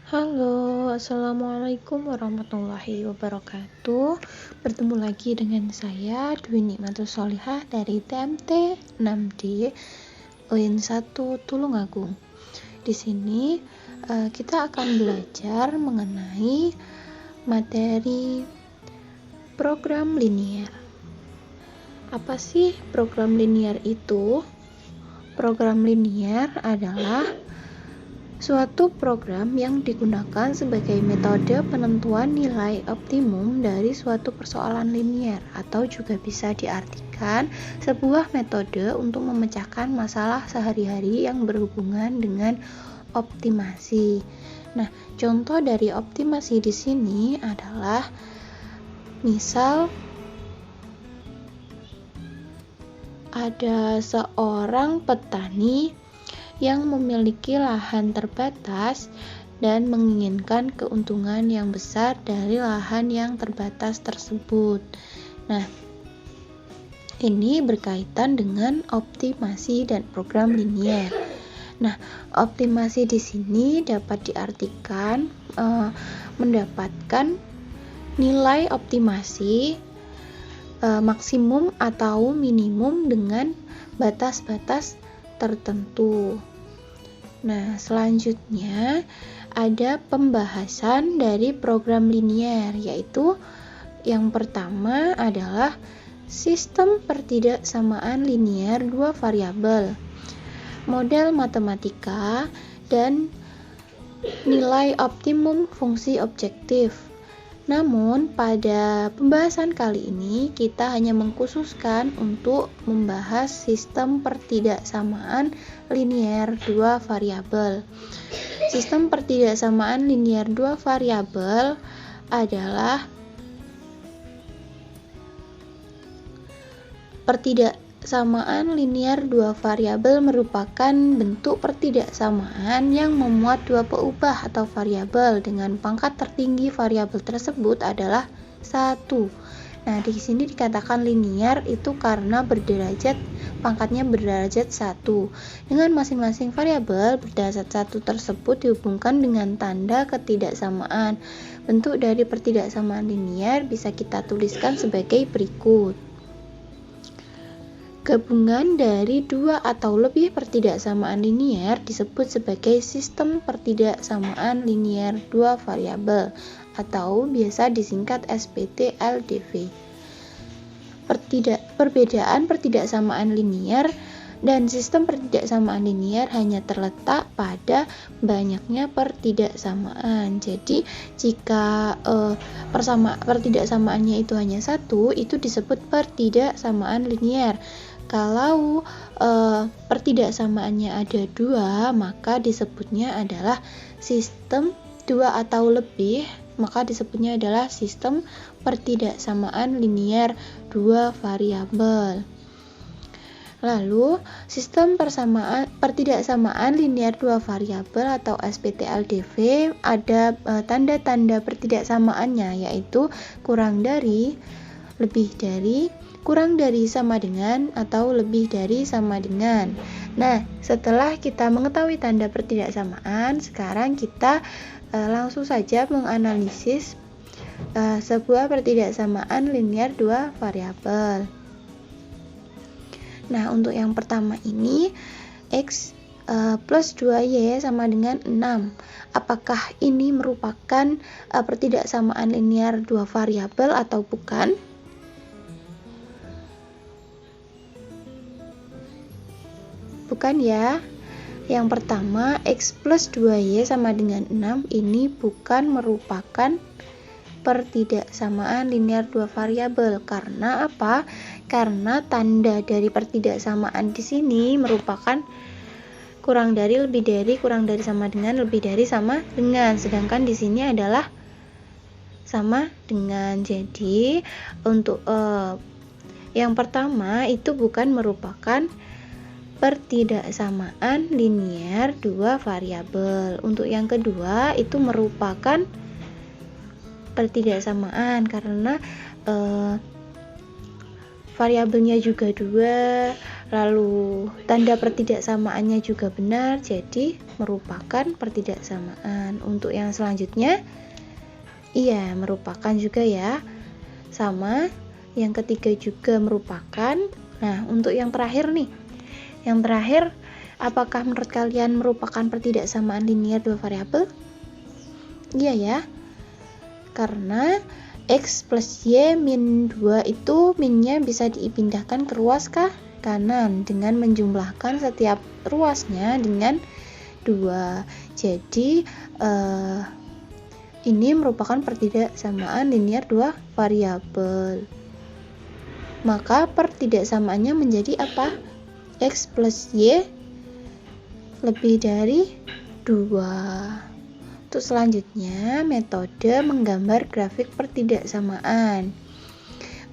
Halo, Assalamualaikum warahmatullahi wabarakatuh. Bertemu lagi dengan saya Dwi Nikmatus Sholihah dari TMT 6D UIN 1 Tulungagung. Di sini kita akan belajar mengenai materi program linier. Apa sih program linier itu? Program linier adalah suatu program yang digunakan sebagai metode penentuan nilai optimum dari suatu persoalan linier, atau juga bisa diartikan sebuah metode untuk memecahkan masalah sehari-hari yang berhubungan dengan optimasi. Nah, contoh dari optimasi di sini adalah misal ada seorang petani yang memiliki lahan terbatas dan menginginkan keuntungan yang besar dari lahan yang terbatas tersebut. Nah, ini berkaitan dengan optimasi dan program linier. Nah, optimasi di sini dapat diartikan mendapatkan nilai optimasi maksimum atau minimum dengan batas-batas tertentu. Nah, selanjutnya ada pembahasan dari program linier, yaitu yang pertama adalah sistem pertidaksamaan linier dua variabel, model matematika, dan nilai optimum fungsi objektif. Namun, pada pembahasan kali ini kita hanya mengkhususkan untuk membahas sistem pertidaksamaan linier dua variabel. Sistem pertidaksamaan linier dua variabel adalah pertidaksamaan linier dua variabel merupakan bentuk pertidaksamaan yang memuat dua peubah atau variabel dengan pangkat tertinggi variabel tersebut adalah 1. Nah, di sini dikatakan linier itu karena pangkatnya berderajat 1. Dengan masing-masing variabel berderajat 1 tersebut dihubungkan dengan tanda ketidaksamaan. Bentuk dari pertidaksamaan linier bisa kita tuliskan sebagai berikut. Gabungan dari dua atau lebih pertidaksamaan linier disebut sebagai sistem pertidaksamaan linier dua variabel atau biasa disingkat SPT/LDV. Perbedaan pertidaksamaan linier dan sistem pertidaksamaan linier hanya terletak pada banyaknya pertidaksamaan. Jadi, jika pertidaksamaannya itu hanya satu, itu disebut pertidaksamaan linier. Kalau pertidaksamaannya ada dua, maka disebutnya adalah sistem dua atau lebih, maka disebutnya adalah sistem pertidaksamaan linier dua variabel. Lalu, sistem pertidaksamaan linier dua variabel atau SPT/LDV ada tanda-tanda pertidaksamaannya, yaitu kurang dari, lebih dari, kurang dari sama dengan, atau lebih dari sama dengan. Nah, setelah kita mengetahui tanda pertidaksamaan, sekarang kita langsung saja menganalisis sebuah pertidaksamaan linier dua variabel. Nah, untuk yang pertama ini X plus 2Y sama dengan 6. Apakah ini merupakan pertidaksamaan linier dua variabel atau bukan? Bukan ya. Yang pertama, X plus 2Y sama dengan 6 ini bukan merupakan pertidaksamaan linier dua variabel. Karena apa? Karena tanda dari pertidaksamaan di sini merupakan kurang dari, lebih dari, kurang dari sama dengan, lebih dari sama dengan. Sedangkan di sini adalah sama dengan. Jadi, untuk yang pertama itu bukan merupakan pertidaksamaan linier dua variabel. Untuk yang kedua itu merupakan pertidaksamaan karena variabelnya juga dua, lalu tanda pertidaksamaannya juga benar, jadi merupakan pertidaksamaan. Untuk yang selanjutnya, iya merupakan juga ya. Sama, yang ketiga juga merupakan. Nah, untuk yang terakhir nih. Yang terakhir, apakah menurut kalian merupakan pertidaksamaan linear dua variabel? Iya ya. Karena X plus Y min 2 itu minnya bisa dipindahkan ke ruas kanan dengan menjumlahkan setiap ruasnya dengan 2. Jadi ini merupakan pertidaksamaan linear dua variabel. Maka pertidaksamaannya menjadi apa? X plus Y lebih dari 2. Untuk selanjutnya, metode menggambar grafik pertidaksamaan.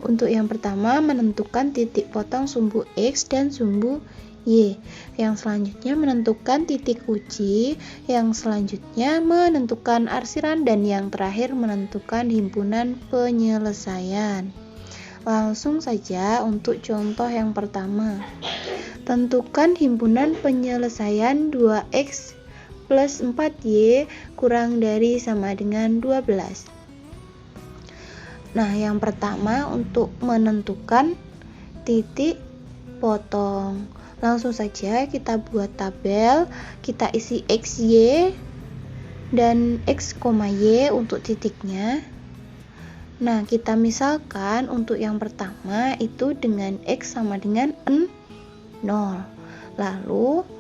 Untuk yang pertama, menentukan titik potong sumbu X dan sumbu Y. Yang selanjutnya menentukan titik uji. Yang selanjutnya menentukan arsiran. Dan yang terakhir menentukan himpunan penyelesaian. Langsung saja untuk contoh yang pertama. Tentukan himpunan penyelesaian 2X plus 4Y kurang dari sama dengan 12. Nah, yang pertama untuk menentukan titik potong. Langsung saja kita buat tabel, kita isi X, Y, dan X, Y untuk titiknya. Nah, kita misalkan untuk yang pertama itu dengan X sama dengan 0. Lalu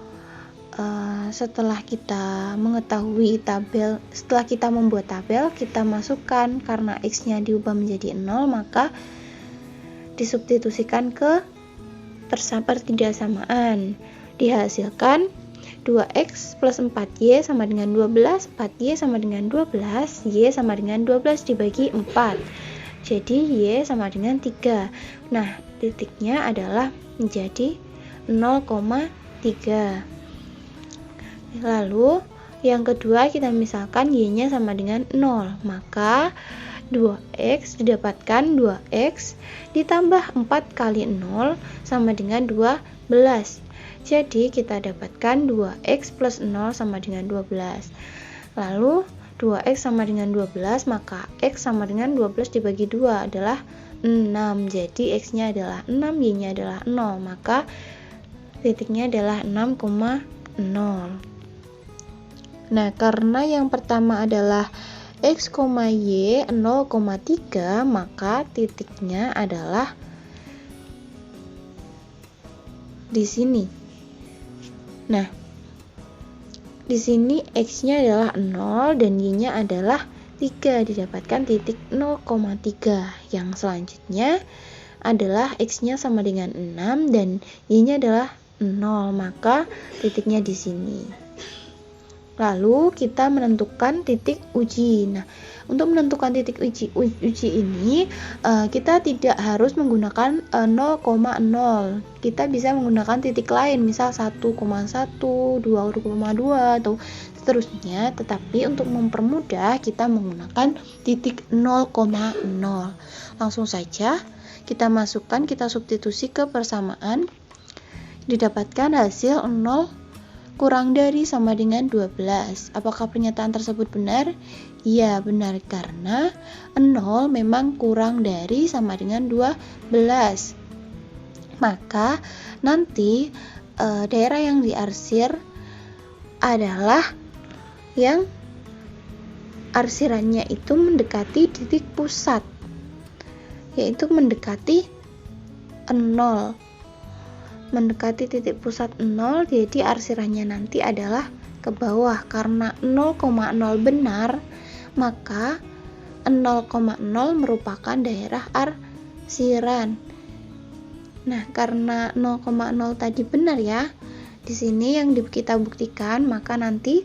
setelah kita mengetahui tabel, setelah kita membuat tabel, kita masukkan karena X-nya diubah menjadi 0, maka disubstitusikan ke pertidaksamaan. Dihasilkan 2X plus 4Y sama dengan 12, 4Y sama dengan 12, Y sama dengan 12 dibagi 4. Jadi Y sama dengan 3. Nah, titiknya adalah menjadi 0,3. Lalu yang kedua kita misalkan Y-nya sama dengan 0, maka 2X didapatkan 2X ditambah 4 kali 0 sama dengan 12. Jadi kita dapatkan 2X plus 0 sama dengan 12. Lalu 2X sama dengan 12, maka X sama dengan 12 dibagi 2 adalah 6. Jadi X-nya adalah 6, Y-nya adalah 0, maka titiknya adalah 6,0. Nah, karena yang pertama adalah X, Y 0,3, maka titiknya adalah di sini. Nah, di sini X-nya adalah 0 dan Y-nya adalah 3, didapatkan titik 0,3. Yang selanjutnya adalah X-nya sama dengan 6 dan Y-nya adalah 0, maka titiknya di sini. Lalu kita menentukan titik uji. Nah, untuk menentukan titik uji ini kita tidak harus menggunakan 0,0. Kita bisa menggunakan titik lain, misal 1,1, 2,2 atau seterusnya. Tetapi untuk mempermudah kita menggunakan titik 0,0. Langsung saja kita masukkan, kita substitusi ke persamaan. Didapatkan hasil 0 kurang dari sama dengan 12. Apakah pernyataan tersebut benar? Iya, benar, karena 0 memang kurang dari sama dengan 12. Maka nanti daerah yang diarsir adalah yang arsirannya itu mendekati titik pusat, yaitu mendekati 0. Mendekati titik pusat 0, jadi arsirannya nanti adalah ke bawah. Karena 0,0 benar, maka 0,0 merupakan daerah arsiran. Nah, karena 0,0 tadi benar ya, di sini yang kita buktikan, maka nanti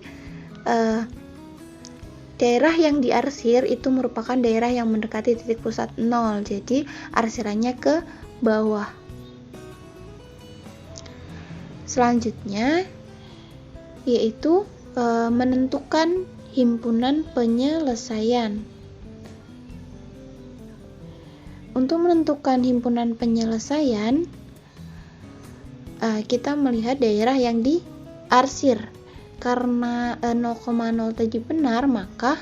daerah yang diarsir itu merupakan daerah yang mendekati titik pusat 0, jadi arsirannya ke bawah. Selanjutnya yaitu menentukan himpunan penyelesaian. Untuk menentukan himpunan penyelesaian, kita melihat daerah yang diarsir. Karena 0,0 tadi benar, maka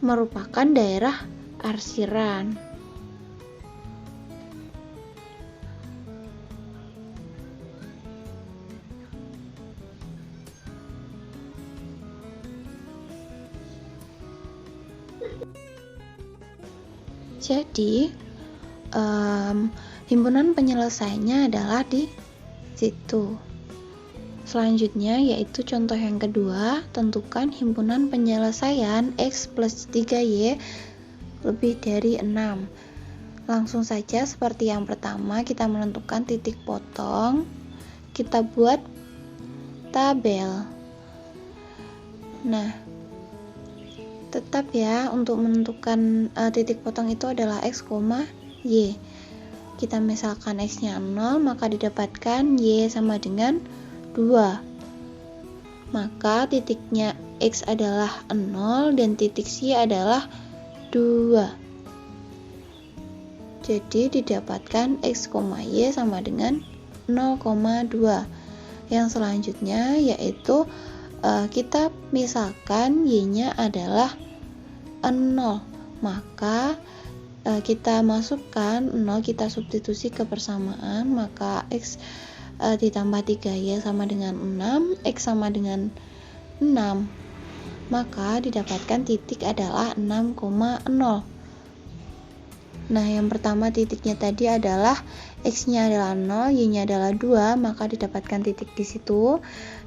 merupakan daerah arsiran. Jadi himpunan penyelesaiannya adalah di situ. Selanjutnya yaitu contoh yang kedua, tentukan himpunan penyelesaian X plus 3Y lebih dari 6. Langsung saja seperti yang pertama, kita menentukan titik potong, kita buat tabel. Nah, tetap ya, untuk menentukan titik potong itu adalah X, Y. Kita misalkan X-nya 0, maka didapatkan Y sama dengan 2. Maka titiknya X adalah 0 dan titik Y adalah 2. Jadi didapatkan X, Y sama dengan 0,2. Yang selanjutnya yaitu kita misalkan Y-nya adalah 0, maka kita masukkan 0, kita substitusi ke persamaan, maka X ditambah 3Y sama dengan 6, X sama dengan 6, maka didapatkan titik adalah 6,0. Nah, yang pertama titiknya tadi adalah X-nya adalah 0, Y-nya adalah 2, maka didapatkan titik di situ.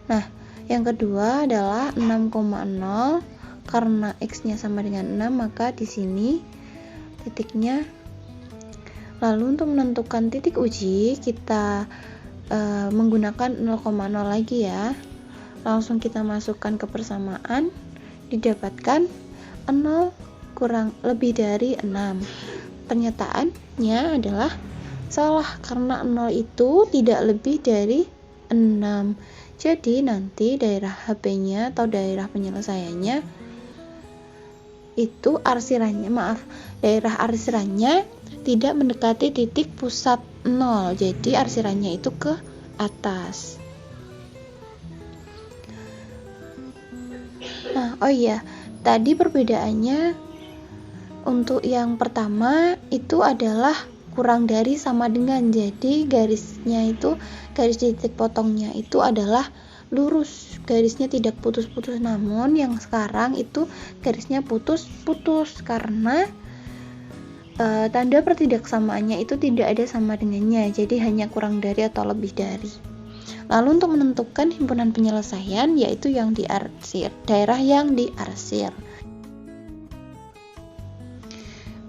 Nah, yang kedua adalah 6,0, karena X-nya sama dengan 6, maka di sini titiknya. Lalu untuk menentukan titik uji, kita menggunakan 0,0 lagi ya. Langsung kita masukkan ke persamaan, didapatkan 0 kurang lebih dari 6. Pernyataannya adalah salah, karena 0 itu tidak lebih dari 6. Jadi nanti daerah HP-nya atau daerah penyelesaiannya itu daerah arsirannya tidak mendekati titik pusat 0. Jadi arsirannya itu ke atas. Nah, tadi perbedaannya untuk yang pertama itu adalah kurang dari sama dengan. Jadi garis titik potongnya itu adalah lurus, garisnya tidak putus-putus. Namun yang sekarang itu garisnya putus-putus karena tanda pertidaksamaannya itu tidak ada sama dengannya, jadi hanya kurang dari atau lebih dari. Lalu untuk menentukan himpunan penyelesaian yaitu yang diarsir, daerah yang diarsir.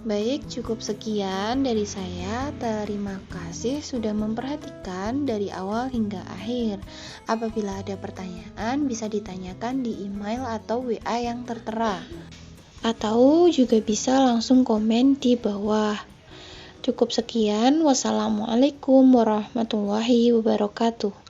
Baik, cukup sekian dari saya. Terima kasih sudah memperhatikan dari awal hingga akhir. Apabila ada pertanyaan, bisa ditanyakan di email atau WA yang tertera. Atau juga bisa langsung komen di bawah. Cukup sekian. Wassalamualaikum warahmatullahi wabarakatuh.